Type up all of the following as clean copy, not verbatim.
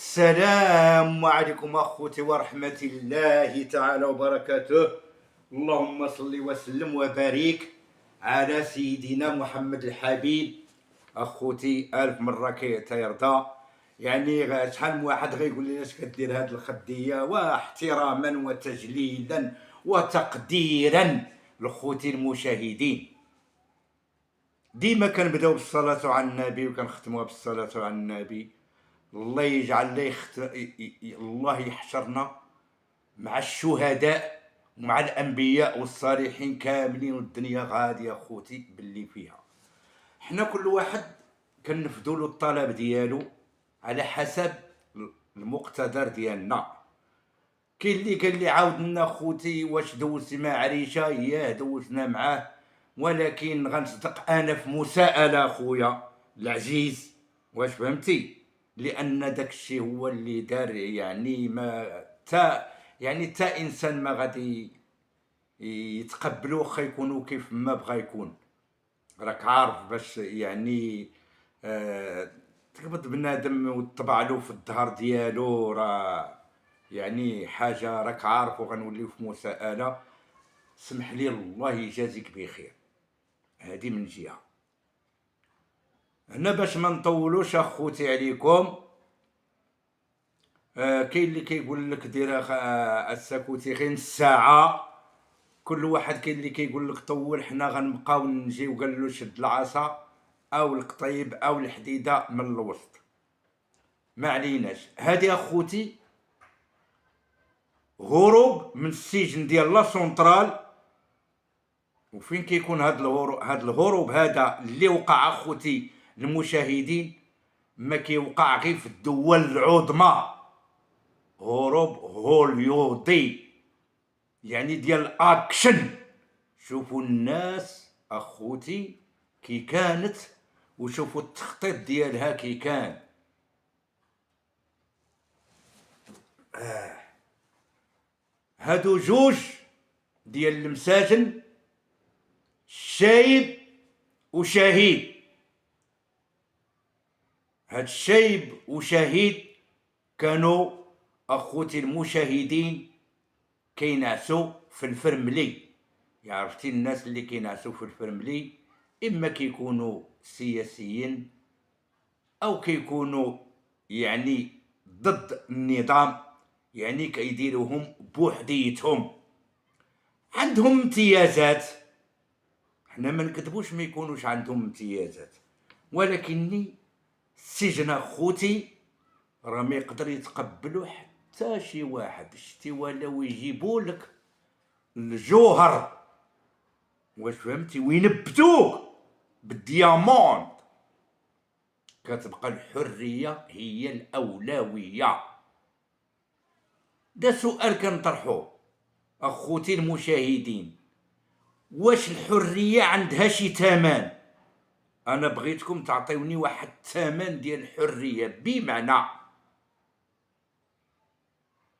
السلام عليكم أخوتي ورحمة الله تعالى وبركاته. اللهم صل وسلم وبارك على سيدنا محمد الحبيب. أخوتي ألف مرة كيرضى. يعني شحال من واحد غيقول لي اش كدير هاد الخدية، واحتراما وتجليلا وتقديرا لخوتي المشاهدين. ديما كنبداو بالصلاة على النبي وكنختموها بالصلاة على النبي. الله يجعل الله يحشرنا مع الشهداء ومع الانبياء والصالحين كاملين، والدنيا غاديه خوتي باللي فيها. حنا كل واحد كنفدوا له الطلب ديالو على حسب المقتدر ديالنا. كاين اللي قال لي عاود لنا خوتي واش دوزتي مع عريشه؟ ياه دوزنا معاه، ولكن غنصدق انا في مساءله خويا العزيز، واش فهمتي؟ لان داك الشيء هو اللي دار، يعني ما تا انسان ما غادي يتقبلو واخا يكونوا كيف ما بغا يكون. راك عارف باش يعني تقبض بنادم وطبع له في الظهر ديالو، راه يعني حاجه راك عارف. وغنوليو في مساءله، سمح لي الله يجازيك بخير. هذه من جهه. هنا باش ما نطولوش اخوتي عليكم، كاين اللي كيقول لك دير الساكوتي غير نص ساعه، كل واحد كاين اللي كيقول لك طول. حنا غنبقاو نجيو قال له شد العصا او القطيب او الحديده من الوسط، ما عليناش. هذه اخوتي هروب من السجن ديال لا سونطرال. وفين كيكون هاد الهروب هذا اللي وقع اخوتي المشاهدين؟ ما كيوقع غير في الدول العظمى. هروب هوليودي، يعني ديال اكشن. شوفوا الناس اخوتي كي كانت، وشوفوا التخطيط ديالها كي كان. هادو جوج ديال المساجن، شايب وشهيد. هاد الشايب وشهيد كانوا اخوتي المشاهدين كينعسوا في الفرملي. عرفتي الناس اللي كينعسوا في الفرملي اما كيكونوا سياسيين او كيكونوا يعني ضد النظام، يعني كيديروهم بوحديتهم، عندهم امتيازات. حنا ما نكذبوش ما يكونوش عندهم امتيازات، ولكني السجن اخوتي راه ما يقدر يتقبلو حتى شي واحد. شتي ولاو يجيبوا لك الجوهر، واش فهمتي، وينبتوه بالديامون. كتبقى الحريه هي الاولويه. ده سؤال كنطرحوه اخوتي المشاهدين، واش الحريه عندها شي ثمن؟ انا بغيتكم تعطيوني واحد الثمن ديال الحريه، بمعنى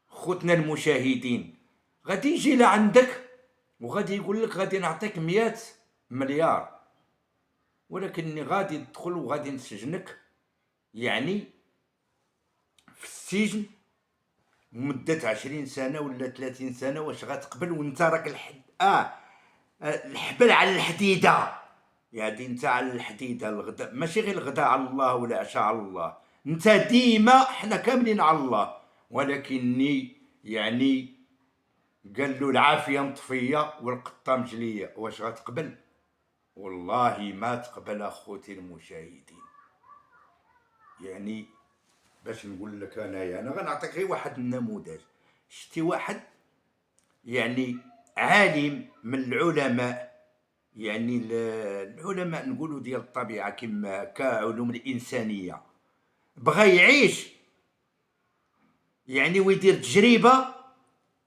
خوتنا المشاهدين غادي يجي لعندك وغادي يقول لك غادي نعطيك 100 مليار، ولكني غادي تدخل وغادي نسجنك يعني في السجن مدة 20 سنة ولا 30 سنة. واش غتقبل وانت راك الحبل على الحديدة؟ يعني انت على الحديدة الغداء، ماشي غير الغداء على الله ولا العشاء على الله، انت ديما حنا كاملين على الله. ولكني يعني قال له العافية مطفية والقطة مجلية، واش غتقبل؟ والله ما تقبل اخوتي المشاهدين. يعني باش نقول لك انا غنعطيك غير واحد النموذج. شتي واحد يعني عالم من العلماء، يعني العلماء نقولوا ديال الطبيعه كما كعلوم الانسانيه، بغى يعيش يعني ويدير تجربه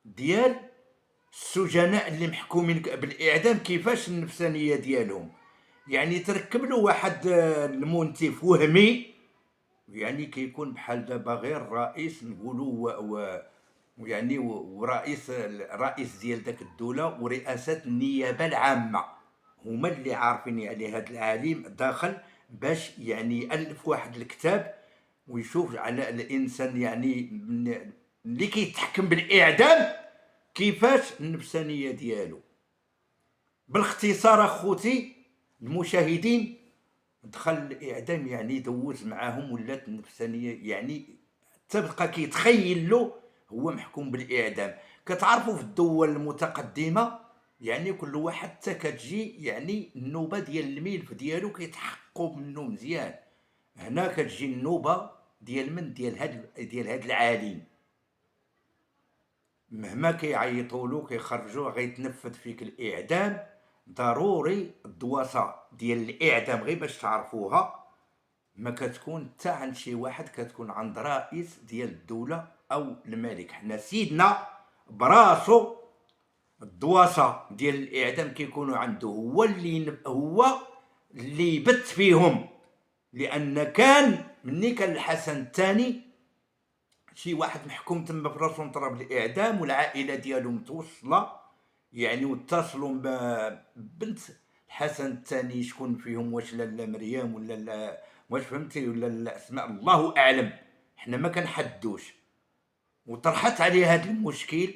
ديال السجناء اللي محكومين بالاعدام كيفاش النفسانيه ديالهم. يعني تركب له واحد المنتف وهمي، يعني كيكون بحال دابا غير رئيس نقولوا يعني رئيس ديال داك الدوله ورئاسه النيابه العامه، هما اللي عارفين. يعني هذا العالم داخل باش يعني يالف واحد الكتاب ويشوف على الانسان يعني اللي كيتحكم بالاعدام كيفاش النفسانيه ديالو. بالاختصار اخوتي المشاهدين، دخل الاعدام يعني دوز معاهم، ولات النفسانيه يعني تبقى كيتخيل له هو محكوم بالاعدام. كتعرفوا في الدول المتقدمه يعني كل واحد حتى كتجي يعني النوبه ديال الملف ديالو كيتحققوا منه مزيان. هنا كتجي النوبه ديال من ديال هاد العالين، مهما كيعيطوا له كيخرجوه غيتنفذ فيك الاعدام. ضروري الدواسه ديال الاعدام غير باش تعرفوها ما كتكون حتى عند شي واحد، كتكون عند رئيس ديال الدوله او الملك. حنا سيدنا براسو الدواسه ديال الاعدام كيكونوا عنده، هو اللي يبت فيهم. لان كان مني كان الحسن الثاني شي واحد محكوم تما في راسو نضرب الاعدام، والعائله ديالو متوصله يعني، واتصلوا بنت الحسن الثاني شكون فيهم، واش لاله مريم ولا لا، واش فهمتي، ولا لا اسماء، الله اعلم، حنا ما كنحدوش. وطرحت عليها هذا المشكل،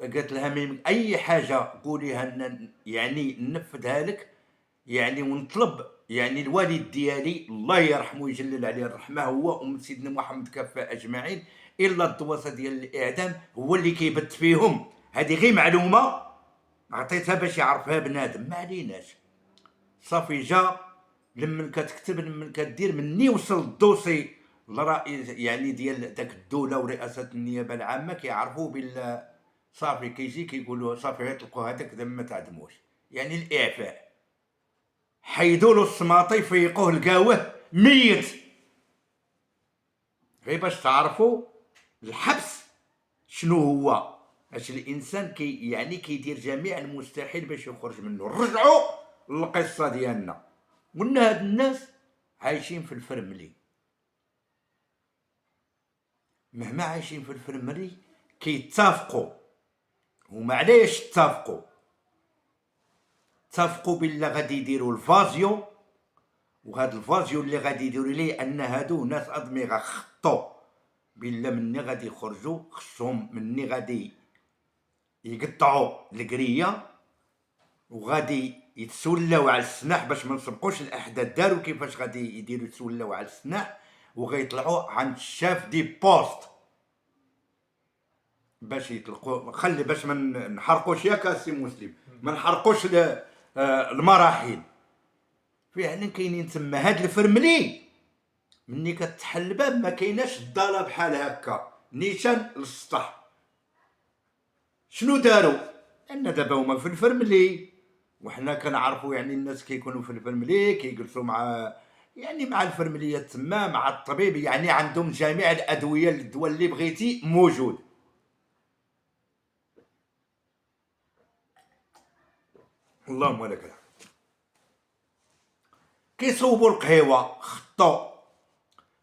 قالت لها من اي حاجه قوليها يعني ننفذها لك يعني، ونطلب يعني الوالد ديالي الله يرحمه ويجلل عليه الرحمه هو ام سيدنا محمد كافه اجمعين، الا الدواسه ديال الاعدام هو اللي كيبت فيهم. هذه غير معلومه عطيتها باش يعرفها بنادم، ما عليناش. صافي جا لمن كتكتب لمن كدير مني وصل الدوسي لرئيس يعني ديال داك الدوله ورئاسه النيابه العامه، كيعرفوا بلا صافي كيجي كيقولوا صافي غيطلقوا هذاك دابا ما تعدموش، يعني الاعفاء. حيدوا له السماطي فيقوه لقاوه ميت. غير باش تعرفوا الحبس شنو هو، اش الانسان يعني كيدير جميع المستحيل باش يخرج منه. رجعوا للقصه ديالنا، قلنا هاد الناس عايشين في الفرملي، مهما عايشين في الفرملي كيتفقوا. هما علاش اتفقوا بلا غادي يديروا الفازيو، وهذا الفازيو اللي غادي يديروا ليه ان هادو ناس ادمغه خطوا بلا مني غادي يخرجوا، خصهم مني غادي يقطعوا القريه وغادي يتسولاو على السلاح باش ما نسبقوش الاحداث. داروا كيفاش غادي يديروا يتسولاو على السلاح وغيطلعوا عند الشاف دي بوست باش يطلقوا. خلي باش ما نحرقوش يا كاسي مسلم، ما نحرقوش المراحل. فعلا كاينين تما هاد الفرملي مني كتحل الباب ما كايناش الضاله بحال هكا نيشان للسطح. شنو داروا؟ لان دابا هما في الفرملي وحنا كنعرفوا يعني الناس كيكونوا في الفرملي كيجلسوا مع يعني مع الفرمليات تما مع الطبيب، يعني عندهم جميع الادويه الدواء اللي بغيتي موجود. اللهم لك الحمد. كيصوبوا القهيوه، خطوا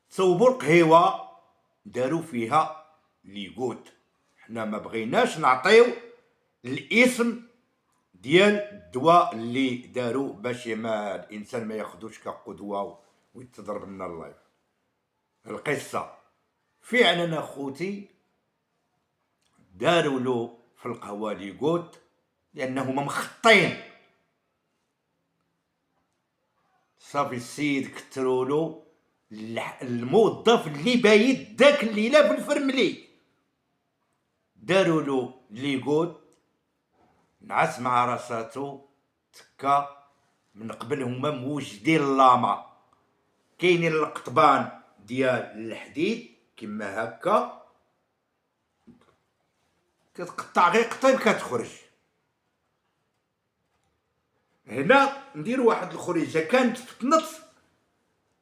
صوبوا القهيوه داروا فيها ليغوت. حنا ما بغيناش نعطيو الاسم ديال الدواء اللي داروا باش ما الانسان ما ياخذوش كقدوه ويتضرب لنا اللايف. القصه فعلا اخوتي داروا له في القهوه ليغوت لانهما مخطين. صافي السيد كثروا له الموظف اللي بايت داك الليله في الفرملي، داروا له ليغوت نعس مع راساتو تكا. من قبل هما موجدين اللاما، كاينين القطبان ديال الحديد كما هكا كتقطع غير قطيب كتخرج. هنا ندير واحد الخريجه كانت فتنت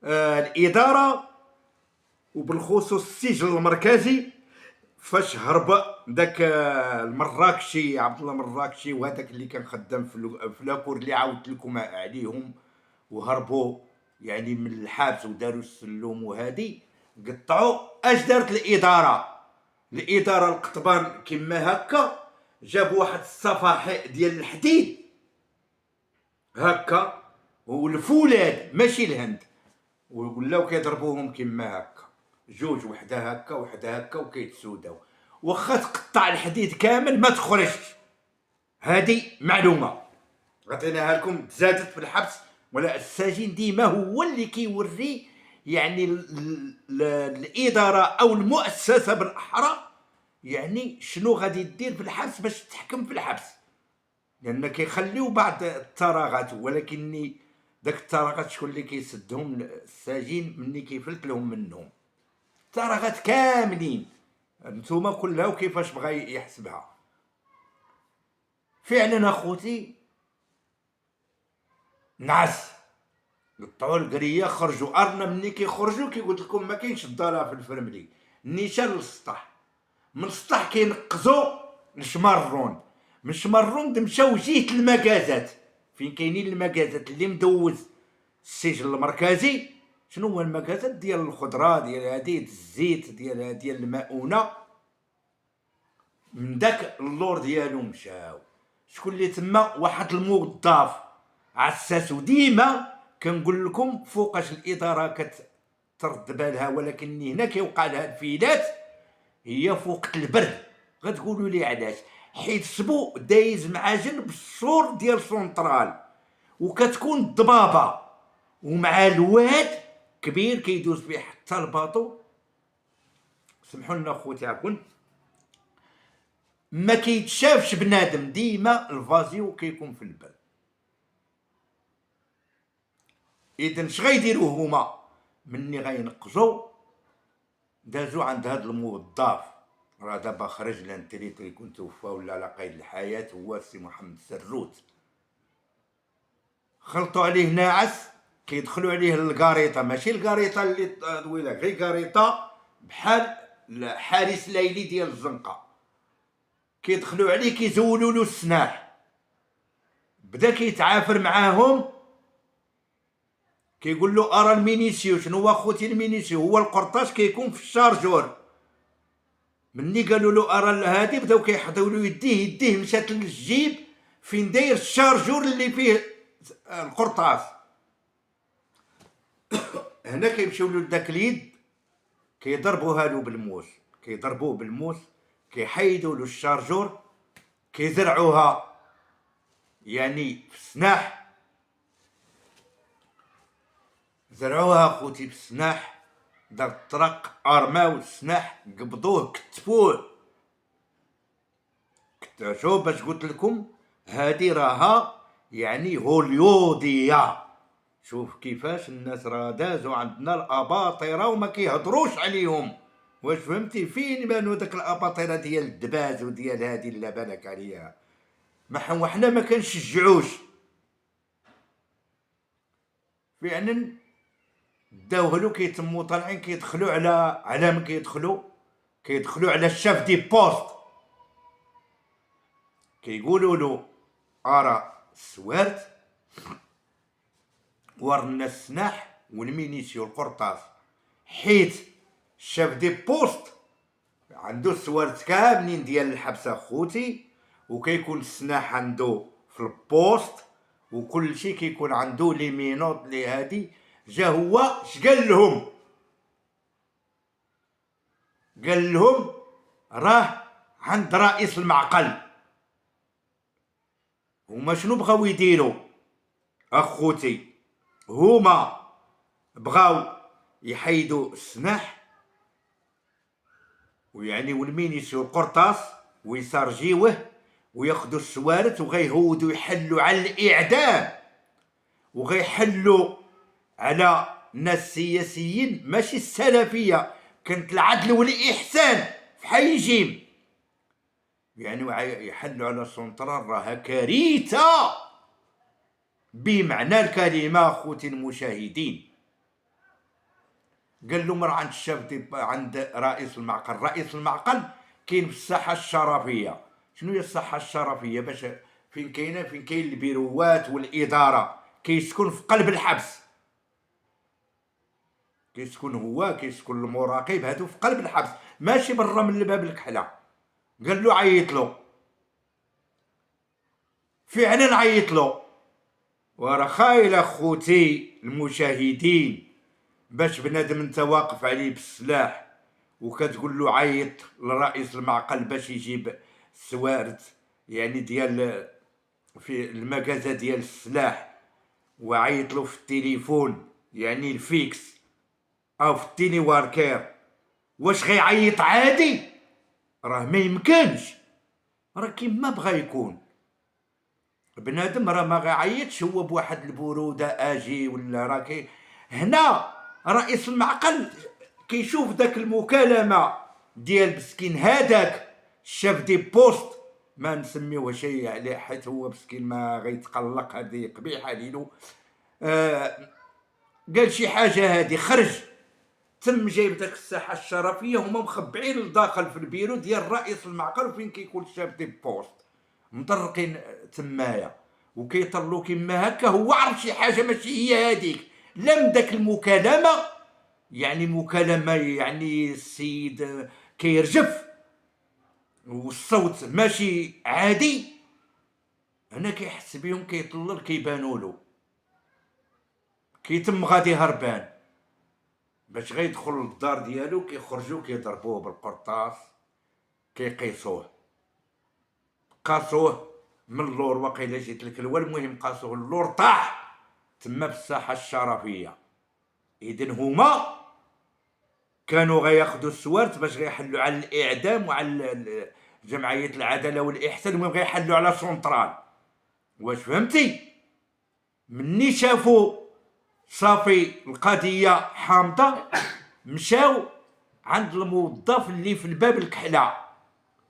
الاداره وبالخصوص السجل المركزي فاش هرب داك المراكشي عبد الله المراكشي وهذاك اللي كان خدام في لاكور اللي عاودت لكم عليهم، وهربوا يعني من الحبس وداروا السلوم. وهذه قطعوا اش دارت الاداره القطبان كما هكا جابوا واحد الصفاحي ديال الحديد هكا والفولاذ ماشي الهند، ولاو كيضربوهم كما هكا، جوج، وحده هكا وحده هكا، وكيتسوداو. واخا تقطع الحديد كامل ما تخرجش. هذه معلومه عطيناها لكم، تزادت في الحبس. ولا السجين ديما هو اللي كيوري يعني الاداره او المؤسسه بالاحرى يعني شنو غادي دير في الحبس باش تحكم في الحبس، لان كيخليو بعض التراغات، ولكن داك التراغات شكون اللي كيسدهم؟ السجين ملي كيفلت لهم منهم التراغات كاملين. نتوما كلها وكيفاش بغى يحسبها. فعلا اخوتي نعس، قطعوا القريه، خرجوا. ارنا ملي كيخرجوا كيقول لكم ما كاينش الضاله في الفرملي، نيشان للسطح، من السطح كينقزوا لشمرون، من شمرون مشاو جهه المكازات، فين كاينين المكازات اللي مدوز السجل المركزي. شنو هو المكازات؟ ديال الخضره، ديال هذه الزيت، ديال المؤونه. من داك اللور ديالو مشاو. شكون اللي تما؟ واحد الموظف عساسو. ديما كنقول لكم فوقاش الاداره كترد بالها، ولكن هنا كيوقع لها الفيلات، هي في وقت البرد. غتقولوا لي علاش؟ حيت سبو دايز معاجن بالسور ديال سونطرال، وكتكون الضبابه ومع الواد كبير كيدوز فيه حتى الباطو. سمحوا لنا خوتي عفوا، ما كيتشافش بنادم، ديما الفازيو كيكون في البال. اذا اش غيديروا هما؟ مني غينقزوا دازوا عند هذا الموظف، راه دابا خرج لانتريتو يكون توفى ولا على قيد الحياه، هو السي محمد سروت. خلطوا عليه ناعس، كيدخلوا عليه للقاريطه، ماشي القاريطه اللي طويله، غير قاريطه بحال حارس ليلي ديال الزنقه. كيدخلوا عليه كيزولوا له السناح، بدا كيتعافر معاهم، كيقول له ارى المينيسيو. شنو هو اخوتي المينيسيو؟ هو القرطاج كيكون في الشارجور. مني قالوا له ارى هادي، بداو كيحضوا له يديه مشات للجيب فين داير الشارجور اللي فيه القرطاس. هنا كيمشيو له لذاك اليد، كيضربوها له بالموس، كيضربوه بالموس، كيحيدوا له الشارجور، كيزرعوها يعني في السناح. زرعوها خوتي في السناح، دار الطرق، ارماو السناح، قبضوه، كتفوه. شوف باش قلت لكم هادي راها يعني هوليوديه. شوف كيفاش الناس راه دازوا عندنا الاباطره وما كيهضروش عليهم. واش فهمتي؟ فين بانوا داك الاباطره ديال الدباز وديال هادي اللي بالك عليها؟ ما حنا ما كنشجعوش فعلا. داوهلو كيتموا طالعين، كيدخلوا على من كيدخلوا على الشاف دي بوست، كيقولوا له ارى السوارت ورنا السناح والمينيسيو القرطاس، حيت الشاف دي بوست عنده السوارت كاملين ديال الحبس اخوتي، وكيكون السناح عنده في البوست، وكل شيء كيكون عنده لي مينوط لي هادي. جا هو اش قال لهم؟ قال لهم راه عند رئيس المعقل. هما شنو بغاو يديروا اخوتي؟ هما بغاو يحيدوا السناح ويعني والمينيسيو القرطاس ويسارجيوه وياخذوا السوارت، وغيهودوا يحلوا على الاعدام، وغيحلوا على ناس سياسيين ماشي السلفيه، كانت العدل والاحسان في حي جيم، يعني يحلوا على سونطرال. راها كارثه بمعنى الكلمه اخوتي المشاهدين. قال لهم راه عند الشاب عند رئيس المعقل. رئيس المعقل كاين في الساحه الشرفيه. شنو هي الساحه الشرفيه؟ باش فين كاينه، فين كاين البيروات والاداره، كيسكن في قلب الحبس، كيسكن هو، كيسكن المراقب، هادو في قلب الحبس ماشي برا من الباب الكحله. قال له عيط له، فعلا عيط له. وراه خايل اخوتي المشاهدين باش بنادم انت واقف عليه بالسلاح وكتقول له عيط لرئيس المعقل باش يجيب السوارت يعني ديال في المكازا ديال السلاح، وعيط له في التليفون يعني الفيكس او في التيلي واركير، واش غيعيط عادي؟ راه ما يمكنش، راه كيما بغا يكون بنادم راه ما غيعيطش هو بواحد البروده اجي ولا راه هنا رئيس المعقل كيشوف داك المكالمه ديال مسكين هذاك الشاف دي بوست، ما نسميوه شيء عليه حيت هو مسكين ما غيتقلق، هذه قبيحه ليلو. قال شي حاجه هذه خرج تم جايب داك الساحه الشرفيه، هما مخبعين لداخل في البيرو ديال رئيس المعقل فين كيكون شاف دي بوست مطرقين تمايا وكيطلو كيما هكا. هو عرف شي حاجه ماشي هي هذيك، لم داك المكالمه يعني مكالمه يعني السيد كيرجف والصوت ماشي عادي، هنا كيحس بهم كيطلل كيبانوا له كيتم غادي هربان باش غيدخل للدار ديالو. كيخرجوا كيضربوه بالقرطاس كيقيسوه، قاسوه من اللور وقيلا جيت لك الوا، المهم قاسوه اللور طاح تما في الساحه الشرفيه. اذن هما كانوا غياخذوا السوارت باش غيحلوا على الاعدام وعلى جمعيه العداله والاحسان، المهم غيحلوا على سونطرال. واش فهمتي؟ مني شافوا صافي القضيه حامضه مشاو عند الموظف اللي في الباب الكحله.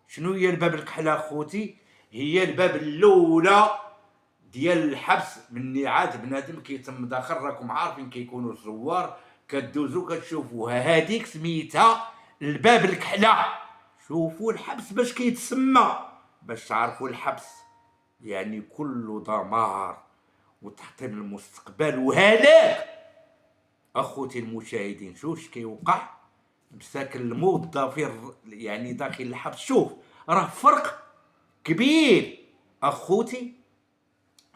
شنو هي الباب الكحله خوتي؟ هي الباب الاولى ديال الحبس. مني عاد بنادم كيتم داخل راكم عارفين كيكونوا الزوار كدوزو كتشوفوها، هذيك سميتها الباب الكحله. شوفوا الحبس باش كيتسمى باش تعرفوا الحبس يعني كله دمار وتحطيم المستقبل وهلاك. اخوتي المشاهدين شوف كيوقع بساكن الموظفين يعني داخل الحبس. شوف راه فرق كبير اخوتي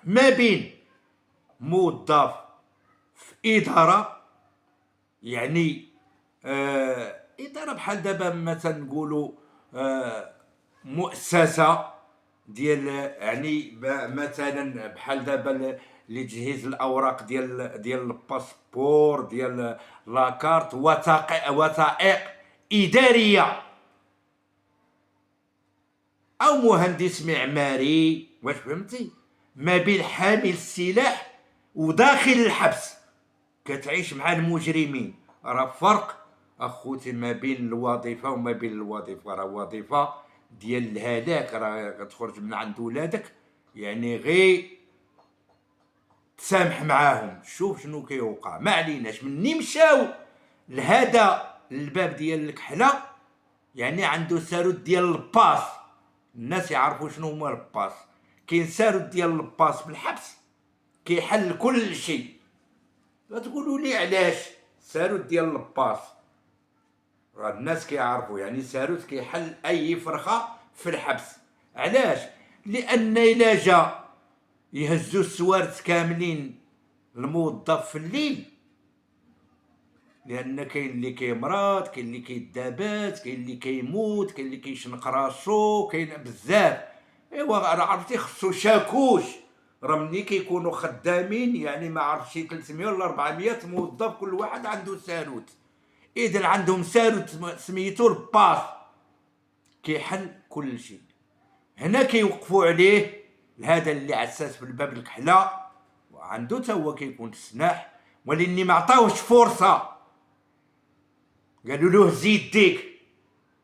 ما بين موظف في اداره، يعني اداره بحال دابا مثلا نقولوا مؤسسه ديال يعني مثلا بحال دابا اللي تجهيز الاوراق ديال الباسبور ديال لاكارت، وثائق اداريه، او مهندس معماري. واش فهمتي؟ ما بين حامل السلاح وداخل الحبس كتعيش مع المجرمين. راه فرق اخوتي ما بين الوظيفه وما بين الوظيفه. راه وظيفه ديال الهلاك، راه غتخرج من عند ولادك يعني غير تسامح معاهم. شوف شنو كيوقع. ما عليناش. مني مشاو لهذا الباب ديال الكحله يعني عنده ساروت ديال الباس. الناس يعرفوا شنو هما الباس. كاين ساروت ديال الباس بالحبس كيحل كل شيء. تقولوا لي علاش ساروت ديال الباس؟ راه الناس كيعرفوا يعني ساروت كيحل اي فرخه في الحبس. علاش؟ لان الا جا يهزوا السوارت كاملين الموظف في الليل، لان كاين اللي كيمرض، كاين اللي كيدابات، كاين اللي كيموت، كاين اللي كيشنق راسو، كاين بزاف. ايوا راه عرفتي خصو شاكوش. راه ملي كيكونوا خدامين يعني ما عرفتش شي 300 ولا 400 موظف كل واحد عنده ساروت. اذا عندهم ساروت سميتو الباس كيحل كل شيء. هنا كيوقفوا عليه هذا اللي عساس في الباب الكحله وعنده تا هو كيكون السناح، ولاني ما عطاوش فرصه. قالوا له هز يديك،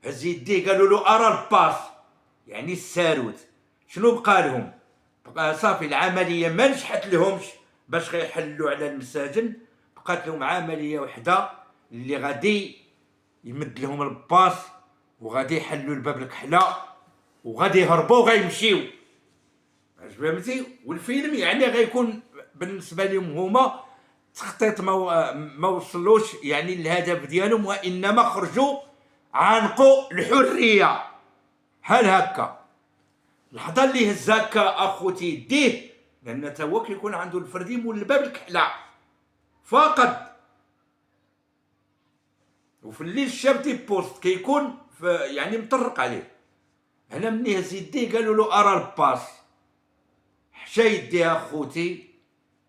هز يديك. قالوا له ارى الباس يعني الساروت. شنو بقى لهم؟ بقى صافي العمليه ما نجحت لهمش باش غيحلوا على المساجن. بقات لهم عمليه وحده اللي غادي يمد لهم الباس وغادي يحلوا الباب الكحله وغادي يهربوا وغيمشيو. فهمتي؟ والفيلم يعني غيكون بالنسبه لهم هما تخطيط ما وصلوش يعني الهدف ديالهم، وانما خرجوا عانقوا الحريه. بحال هكا اللحظه اللي هز هكا اخوتي يديه، لان تا هو كيكون عنده الفردي مول الباب الكحله فقط. وفي الليل الشاب تيبوست كيكون يعني مطرق عليه. هنا مني هز يديه قالوا له ارى الباس، حشا يديها خوتي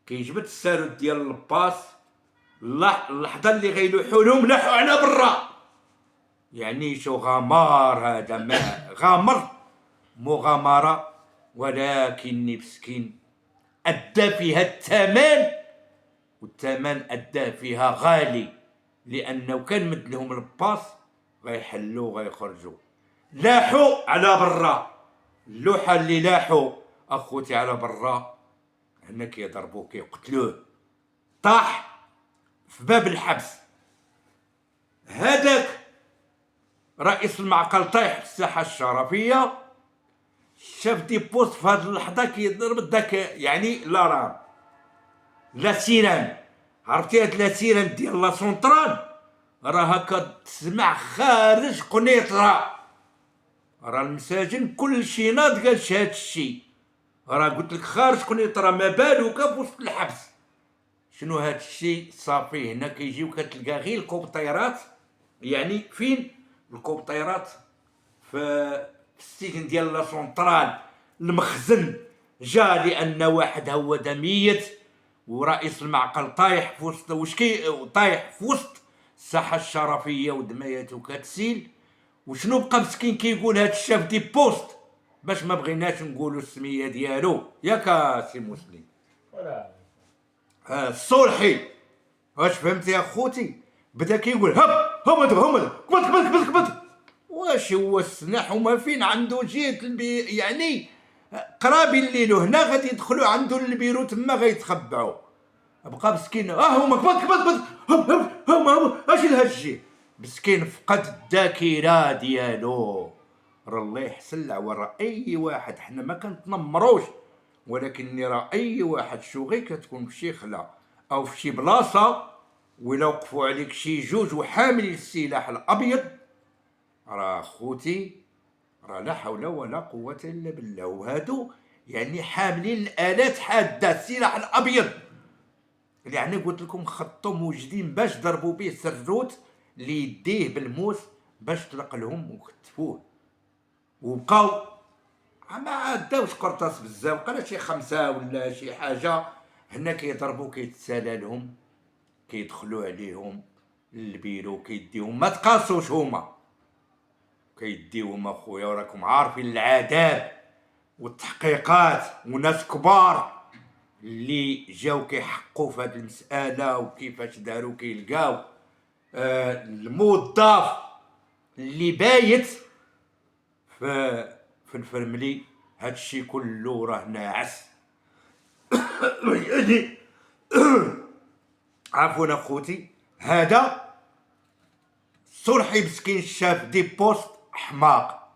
كيجبد السارود ديال الباس. اللحظه اللي غيلوحوا لهم لاحوا على برا. يعني شو غمار هذا، ما غامر مغامره، ولكني مسكين ادى فيها الثمن، والثمن اداه فيها غالي، لانه كان مد لهم الباس غيحلوا غيخرجوا. لاحوا على برا، اللوحه اللي لاحوا اخوتي على برا هنا كيضربوه كيقتلوه، طاح في باب الحبس. هذاك رئيس المعقل طايح في الساحه الشرفيه، شاف دي بوست في هذه اللحظه كيضرب داك يعني لارام لا سيران. عرفتي هاد لا سيران ديال لا سونطرال راها كتسمع خارج قنيطره، راه المساجن كلشي ناض قالش هاد الشي، راه قلت لك خارج قنيطره، ما بالك في وسط الحبس. شنو هاد الشي؟ صافي هنا كيجيو كتلقى غير الكوبطيرات. يعني فين الكوبطيرات؟ في السجن ديال لا سونطرال. المخزن جا لان واحد هو ميت، ورئيس المعقل طايح في وسط طايح في وسط الساحه الشرفيه ودمياتو كتسيل. وشنو بقى مسكين كيقول هاد الشاف دي بوست باش ما بغيناش نقولوا السميه ديالو، ياك سي مسلم؟ الصلحي. واش فهمتي يا خوتي؟ بدا كيقول هب كبد. واش هو السلاح وما فين عنده جهه يعني قرابي الليل، وهنا غادي يدخلوا عنده للبيرو تما غيتخبعوا. بقى مسكين هما كبد هما اش لهاد الشيء. مسكين فقد الذاكره ديالو. راه الله يحسن العوار. راه اي واحد، حنا ما كنتنمروش، ولكن راه اي واحد شو غير كتكون في شي خلا او في شي بلاصه ولا وقفوا عليك شي جوج وحامل السلاح الابيض، راه خوتي راه لا حول ولا قوه الا بالله. وهادو يعني حاملين الالات حاده، السلاح الابيض يعني قلت لكم خطوا موجدين باش ضربوا به سروت اللي يديه بالموس باش طلق لهم وكتفوه. وبقاو ما داوش قرطاس بزاف، قال شي 5 ولا شي حاجه. هنا كيضربوا كيتسالى لهم، كيدخلوا عليهم للبيرو كيديهم، ما تقاسوش هما كيديوهم اخويا. وراكم عارفين العذاب والتحقيقات، وناس كبار اللي جاو كيحقوا في هذه المساله وكيفاش داروا كيلقاو الموظف اللي بايت في الفرملي. هادشي كله راه ناعس. يعني عفوا اخوتي، هذا صلحي مسكين شاف دي بوست حماق.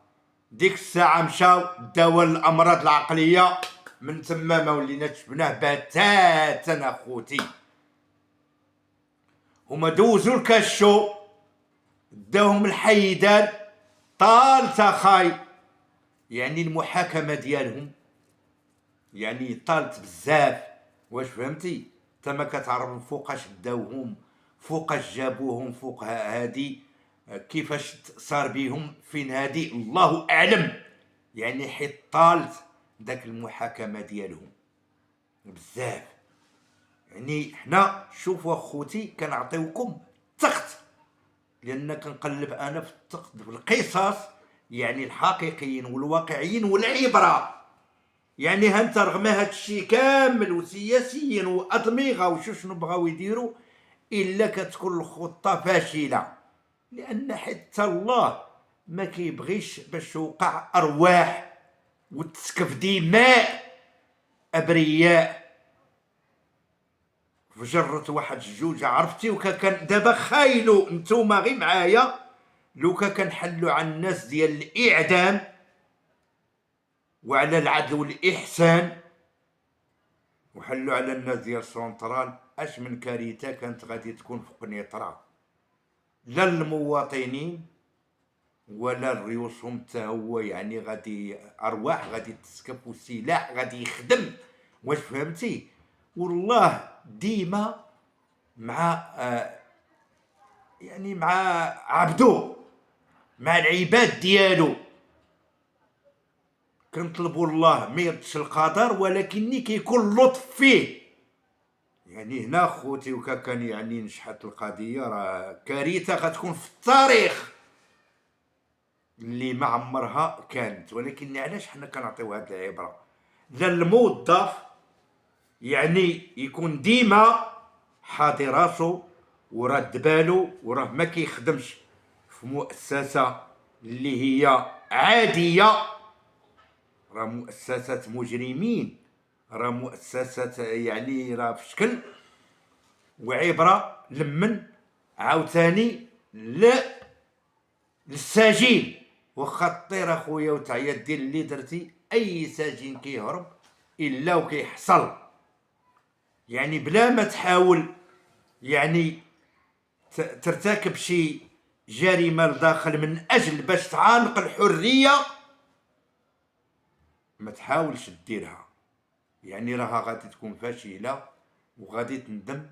ديك الساعه مشاو داوا الامراض العقليه، من تما ما ولينا شفناه بتاتا اخوتي. هما دوزو الكاشو داهم الحيدان طالت اخاي. يعني المحاكمه ديالهم يعني طالت بزاف. واش فهمتي؟ انت ما كتعرف فوقاش داوهم، فوقاش جابوهم، فوق هادي كيفاش صار بيهم، فين هادي الله اعلم. يعني حيت طالت داك المحاكمه ديالهم بزاف. يعني حنا شوفوا اخوتي كنعطيوكم التخت، لان كنقلب انا في التخت في القصص يعني الحقيقيين والواقعيين والعبره. يعني هانت رغم هاد الشيء كامل وسياسيين وادمغه وشنو بغاو يديروا، الا كتكون الخطه فاشله، لان حتى الله ما كيبغيش باش توقع ارواح وتسكف دماء ابرياء فجرت واحد الجوجه. عرفتي؟ وكان دابا خايلوا نتوما غير معايا، لو كنحلوا على الناس ديال الاعدام وعلى العدل والاحسان وحلوا على الناس ديال سونطرال، اش من كارثه كانت غادي تكون في قنيطره. لا المواطنين ولا ريوسهم حتى هو يعني غادي ارواح غادي تسكب وسلاح غادي يخدم. واش فهمتي؟ والله ديما مع يعني مع عبدو، مع العباد ديالو. كنطلبوا الله ما يردش القدر، ولكن كيكون لطف فيه. يعني هنا خوتي كان يعني نشحت القضيه، راه كارثه غتكون في التاريخ اللي ما عمرها كانت. ولكن علاش حنا كنعطيو هاد العبره؟ لا الموظف يعني يكون ديما حاضي راسو وراد بالو، وراه ما كيخدمش في مؤسسه اللي هي عاديه، راه مؤسسات مجرمين، راه مؤسسات يعني راه في شكل. وعبره لمن عاوتاني للسجين، واخا طير اخويا وتعيط دير اللي درتي، اي سجين كيهرب الا وكيحصل. يعني بلا ما تحاول يعني ترتكب شي جريمه لداخل من اجل باش تعانق الحريه، ما تحاولش ديرها. يعني راها غادي تكون فاشله، وغادي تندم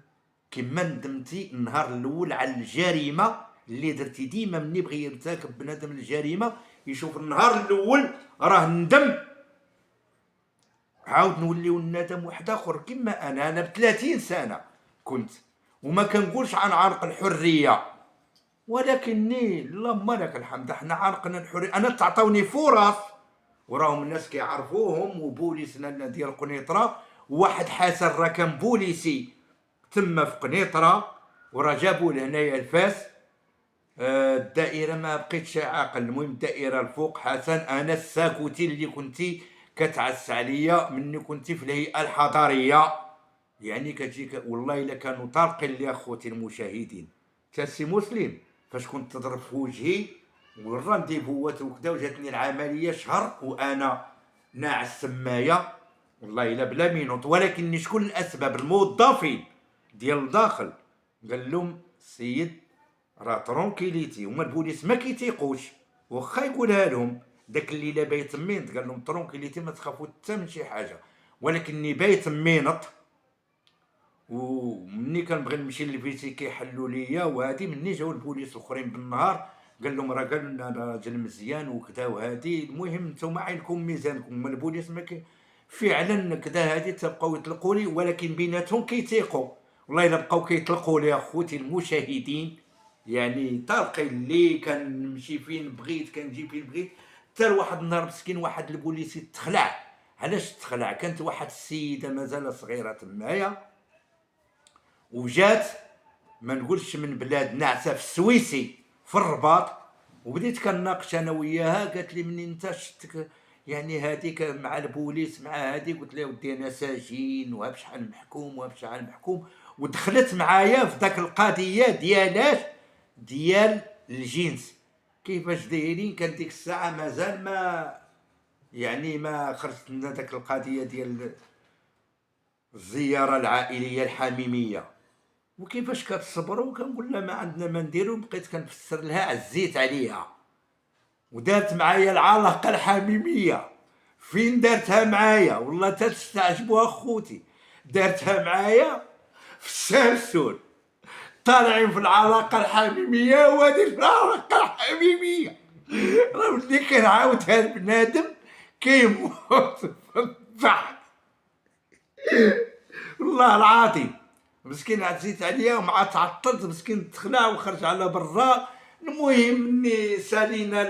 كما ندمتي النهار الاول على الجريمه اللي درتي. ديما مني بغي يرتكب بنادم الجريمه يشوف النهار الاول راه ندم، عاود نوليو الندم واحد اخر. كما انا ب 30 سنه كنت، وما كنقولش عن عرق الحريه، ولكني اللهم لك الحمد حنا عرقنا الحريه. انا تعطوني فرص، وراهم الناس كيعرفوهم، وبوليسنا ديال قنيطره، واحد حسن راه كان بوليسي تما في قنيطره، وراه جابوه لهنايا الفاس. الدائره ما بقيتش عاقل. المهم الدائره الفوق حسن انا الساكوتي اللي كنتي كتعس عليا مني كنتي في الهيئه الحضاريه. يعني كتجيك والله الا كانوا طارقين لي اخوتي المشاهدين. تاسي مسلم فاش كنت تضرب في وجهي والرانديفوات وكذا، وجاتني العمليه شهر وانا ناعس سمايه والله الا بلا مينوط. ولكن شكون الاسباب؟ الموظفين ديال الداخل قال لهم السيد راه ترونكيليتي، هما البوليس ما كيتيقوش، واخا يقولها لهم داك الليله بايت مينط قال لهم ترونكيليتي ما تخافوا حتى من شي حاجه. ولكني بايت مينط، ومني كنبغي نمشي للفيتي كيحلوا ليا، وهادي مني جاو البوليس الاخرين بالنهار قال لهم راه قالوا لنا راجل مزيان وكذا وهادي. المهم نتوما عينكم ميزانكم، ما البوليس ما فعلا كذا هادي تبقاو يطلقوا لي، ولكن بيناتهم كيتيقوا. والله الا بقاو كيطلقوا لي اخوتي المشاهدين، يعني طارقين اللي كنمشي فين بغيت كنجي فين بغيت. حتى واحد النهار مسكين واحد البوليسي تخلع. علاش تخلع؟ كانت واحد السيده مازال صغيره تمايا، وجات ما نقولش من بلاد ناعسه في السويسي في الرباط، وبديت كناقش انا وياها. قالت لي منين انت شفتك يعني هذيك مع البوليس مع هذه؟ قلت لها ودي انا ساجين وها بشحال محكوم وها بشحال محكوم. ودخلت معايا في ذاك القضيه ديالاش ديال الجنس. كيفاش دايرين؟ كان ديك الساعه مازال ما يعني ما خرجت لنا ذاك القضيه ديال الزياره العائليه الحميميه. وكيفاش كتصبروا؟ كنقول لها ما عندنا ما نديرو. بقيت كنفسر لها، عزيت عليها، ودارت معايا العلاقه الحميميه. فين دارتها معايا؟ والله تستعجبوا اخوتي، دارتها معايا في السلسول. طالعين في العلاقه الحميميه، وهذه العلاقه الحميميه راه اللي كنعاودها لبنادم كيموت في الضحك والله العظيم. مسكين عزيت عليا ومع تعطلت، مسكين تخلع وخرج على برا. المهم اني سالينا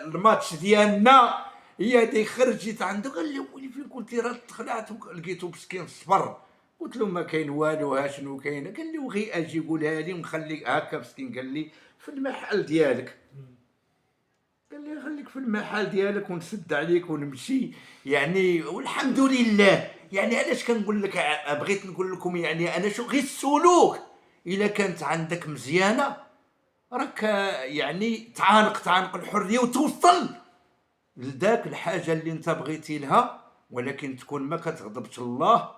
الماتش ديالنا، هي دي خرجت عنده قال لي ولي فين كنتي؟ راه تخلعت. لقيتو مسكين صبر. قلت له ما كاين والو، ها شنو كاين؟ قال لي وغي اجي قولها لي ونخليك هكا. مسكين قال لي في المحل ديالك، قال لي خليك في المحل ديالك ونسد عليك ونمشي. يعني والحمد لله. يعني علاش كنقول لك؟ بغيت نقول لكم يعني انا شو غير السلوك الا كانت عندك مزيانه راك يعني تعانق الحريه وتوصل لذاك الحاجه اللي انت بغيتي لها، ولكن تكون ما كتغضبش الله.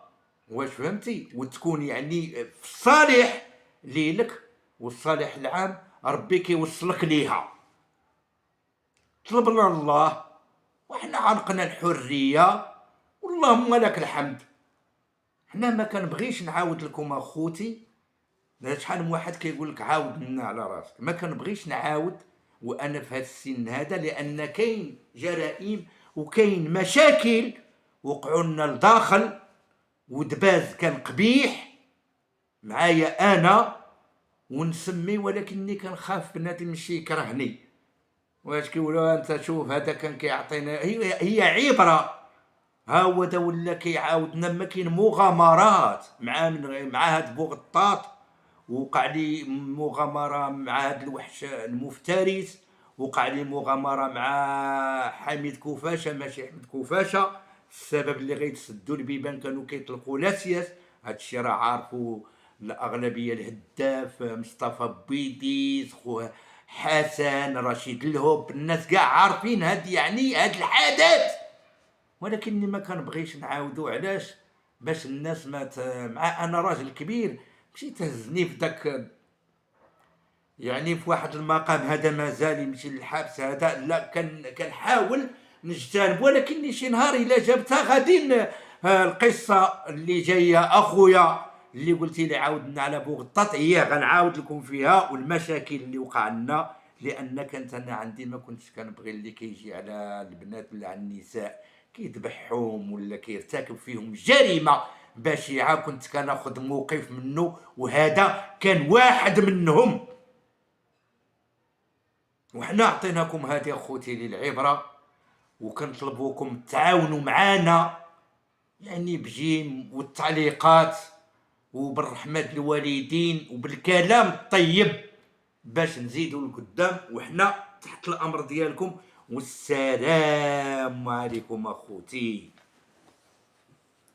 واش فهمتي؟ وتكون يعني في الصالح ليلك والصالح العام، ربي كيوصلك ليها. طلبنا الله وحنا عنقنا الحريه، واللهم لك الحمد. حنا ما كنبغيش نعاود لكم اخوتي شحال من واحد كيقول لك عاود لنا على راسك. ما كنبغيش نعاود وانا في هذا السن هذا، لان كاين جرائم وكاين مشاكل وقعوا لنا لداخل، ودباز كان قبيح معايا انا ونسمي، ولكني كنخاف بنادم يمشي يكرهني. واش كيقولوا انت شوف هذا كان كيعطينا، هي عبره. ها هو دا ولا كيعاودنا، ما كاين مغامرات مع هاد بوغطاط. وقع لي مغامره مع هاد الوحش المفترس، وقع لي مغامره مع حميد كوفاشه ماشي حميد كوفاشه. السبب اللي غيتسدوا البيبان كانوا كيطلقوا لاسياس. هادشي راه عارفو الاغلبيه، الهداف مصطفى بويديس، خوه حسن رشيد الهوب، الناس كاع عارفين هاد يعني هاد الحدث. ولكني ما كنبغيش نعاودو. علاش؟ باش الناس ما مع انا راجل كبير ماشي تهزني في داك، يعني في واحد المقام هذا مازال يمشي للحبس هذا. لا كنحاول نجتنب، ولكني شي نهار الا جابتها غادي القصه اللي جايه اخويا اللي قلتي لي عاودنا على بوغطاط هي غنعاود لكم فيها، والمشاكل اللي وقع لنا. لان كانت انا عندي ما كنتش كنبغي اللي كيجي على البنات ولا على النساء كيذبحهم ولا كيرتكب فيهم جريمه بشعه، كنت كناخذ موقف منه، وهذا كان واحد منهم. وحنا عطيناكم هذه اخوتي للعبره، وكنطلبوكم تعاونوا معنا يعني بجيم والتعليقات وبالرحمه الوالدين وبالكلام الطيب باش نزيدوا لقدام، وحنا تحت الامر ديالكم. والسلام عليكم اخوتي.